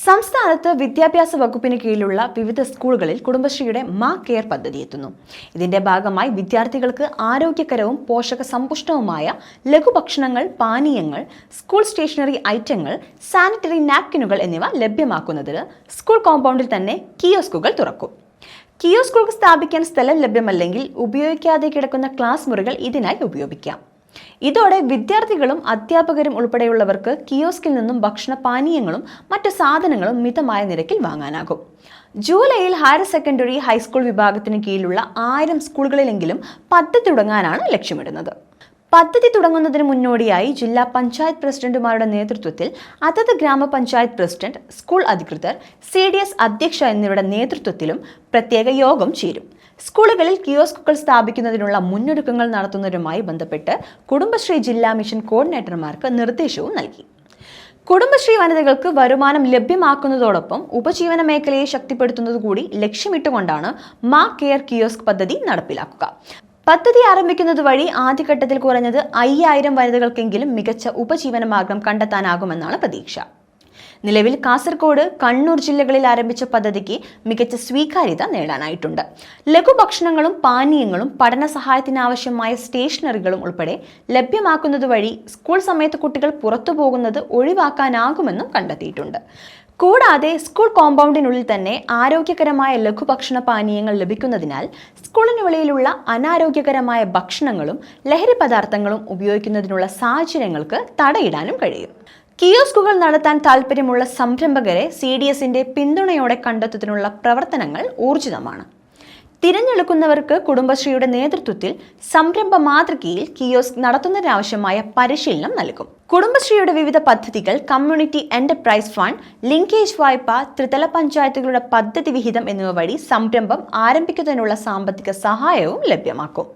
സംസ്ഥാനത്ത് വിദ്യാഭ്യാസ വകുപ്പിന് കീഴിലുള്ള വിവിധ സ്കൂളുകളിൽ കുടുംബശ്രീയുടെ മാ കെയർ പദ്ധതി എത്തുന്നു. ഇതിന്റെ ഭാഗമായി വിദ്യാർത്ഥികൾക്ക് ആരോഗ്യകരവും പോഷകസമ്പുഷ്ടവുമായ ലഘുഭക്ഷണങ്ങൾ, പാനീയങ്ങൾ, സ്കൂൾ സ്റ്റേഷനറി ഐറ്റങ്ങൾ, സാനിറ്ററി നാപ്കിനുകൾ എന്നിവ ലഭ്യമാക്കുന്നതിന് സ്കൂൾ കോമ്പൗണ്ടിൽ തന്നെ കിയോസ്കുകൾ തുറക്കും. കിയോസ്കുകൾ സ്ഥാപിക്കാൻ സ്ഥലം ലഭ്യമല്ലെങ്കിൽ ഉപയോഗിക്കാതെ കിടക്കുന്ന ക്ലാസ് മുറികൾ ഇതിനായി ഉപയോഗിക്കാം. ഇതോടെ വിദ്യാർത്ഥികളും അധ്യാപകരും ഉൾപ്പെടെയുള്ളവർക്ക് കിയോസ്കിൽ നിന്നും ഭക്ഷണപാനീയങ്ങളും മറ്റു സാധനങ്ങളും മിതമായ നിരക്കിൽ വാങ്ങാനാകും. ജൂലൈയിൽ ഹയർ സെക്കൻഡറി, ഹൈസ്കൂൾ വിഭാഗത്തിന് കീഴിലുള്ള 1000 സ്കൂളുകളിലെങ്കിലും പദ്ധതി തുടങ്ങാനാണ് ലക്ഷ്യമിടുന്നത്. പദ്ധതി തുടങ്ങുന്നതിന് മുന്നോടിയായി ജില്ലാ പഞ്ചായത്ത് പ്രസിഡന്റുമാരുടെ നേതൃത്വത്തിൽ അതത് ഗ്രാമപഞ്ചായത്ത് പ്രസിഡന്റ്, സ്കൂൾ അധികൃതർ, CDS അധ്യക്ഷ എന്നിവരുടെ നേതൃത്വത്തിലും പ്രത്യേക യോഗം ചേരും. സ്കൂളുകളിൽ കിയോസ്കുകൾ സ്ഥാപിക്കുന്നതിനുള്ള മുന്നൊരുക്കങ്ങൾ നടത്തുന്നതുമായി ബന്ധപ്പെട്ട് കുടുംബശ്രീ ജില്ലാ മിഷൻ കോർഡിനേറ്റർമാർക്ക് നിർദ്ദേശവും നൽകി. കുടുംബശ്രീ വനിതകൾക്ക് വരുമാനം ലഭ്യമാക്കുന്നതോടൊപ്പം ഉപജീവന മേഖലയെ ശക്തിപ്പെടുത്തുന്നതുകൂടി ലക്ഷ്യമിട്ടുകൊണ്ടാണ് മാ കെയർ കിയോസ്ക് പദ്ധതി നടപ്പിലാക്കുക. പദ്ധതി ആരംഭിക്കുന്നത് വഴി ആദ്യഘട്ടത്തിൽ കുറഞ്ഞത് 5000 വനിതകൾക്കെങ്കിലും മികച്ച ഉപജീവന മാർഗം കണ്ടെത്താനാകുമെന്നാണ് പ്രതീക്ഷ. നിലവിൽ കാസർഗോഡ്, കണ്ണൂർ ജില്ലകളിൽ ആരംഭിച്ച പദ്ധതിക്ക് മികച്ച സ്വീകാര്യത നേടാനായിട്ടുണ്ട്. ലഘുഭക്ഷണങ്ങളും പാനീയങ്ങളും പഠന സഹായത്തിനാവശ്യമായ സ്റ്റേഷനറികളും ഉൾപ്പെടെ ലഭ്യമാക്കുന്നത് വഴി സ്കൂൾ സമയത്ത് കുട്ടികൾ പുറത്തു പോകുന്നത് ഒഴിവാക്കാനാകുമെന്നും കണ്ടെത്തിയിട്ടുണ്ട്. കൂടാതെ സ്കൂൾ കോമ്പൗണ്ടിനുള്ളിൽ തന്നെ ആരോഗ്യകരമായ ലഘുഭക്ഷണ പാനീയങ്ങൾ ലഭിക്കുന്നതിനാൽ സ്കൂളിന് വെളിയിലുള്ള അനാരോഗ്യകരമായ ഭക്ഷണങ്ങളും ലഹരി പദാർത്ഥങ്ങളും ഉപയോഗിക്കുന്നതിനുള്ള സാഹചര്യങ്ങൾക്ക് തടയിടാനും കഴിയും. കിയോസ്കുകൾ നടത്താൻ താൽപ്പര്യമുള്ള സംരംഭകരെ CDSന്റെ പിന്തുണയോടെ കണ്ടെത്തുന്നതിനുള്ള പ്രവർത്തനങ്ങൾ ഊർജിതമാണ്. തിരഞ്ഞെടുക്കുന്നവർക്ക് കുടുംബശ്രീയുടെ നേതൃത്വത്തിൽ സംരംഭ മാതൃകയിൽ കിയോസ്ക് നടത്തുന്നതിനാവശ്യമായ പരിശീലനം നൽകും. കുടുംബശ്രീയുടെ വിവിധ പദ്ധതികൾ, കമ്മ്യൂണിറ്റി എന്റർപ്രൈസ് ഫണ്ട്, ലിങ്കേജ് വായ്പ, ത്രിതല പഞ്ചായത്തുകളുടെ പദ്ധതി വിഹിതം എന്നിവ വഴി സംരംഭം ആരംഭിക്കുന്നതിനുള്ള സാമ്പത്തിക സഹായവും ലഭ്യമാക്കും.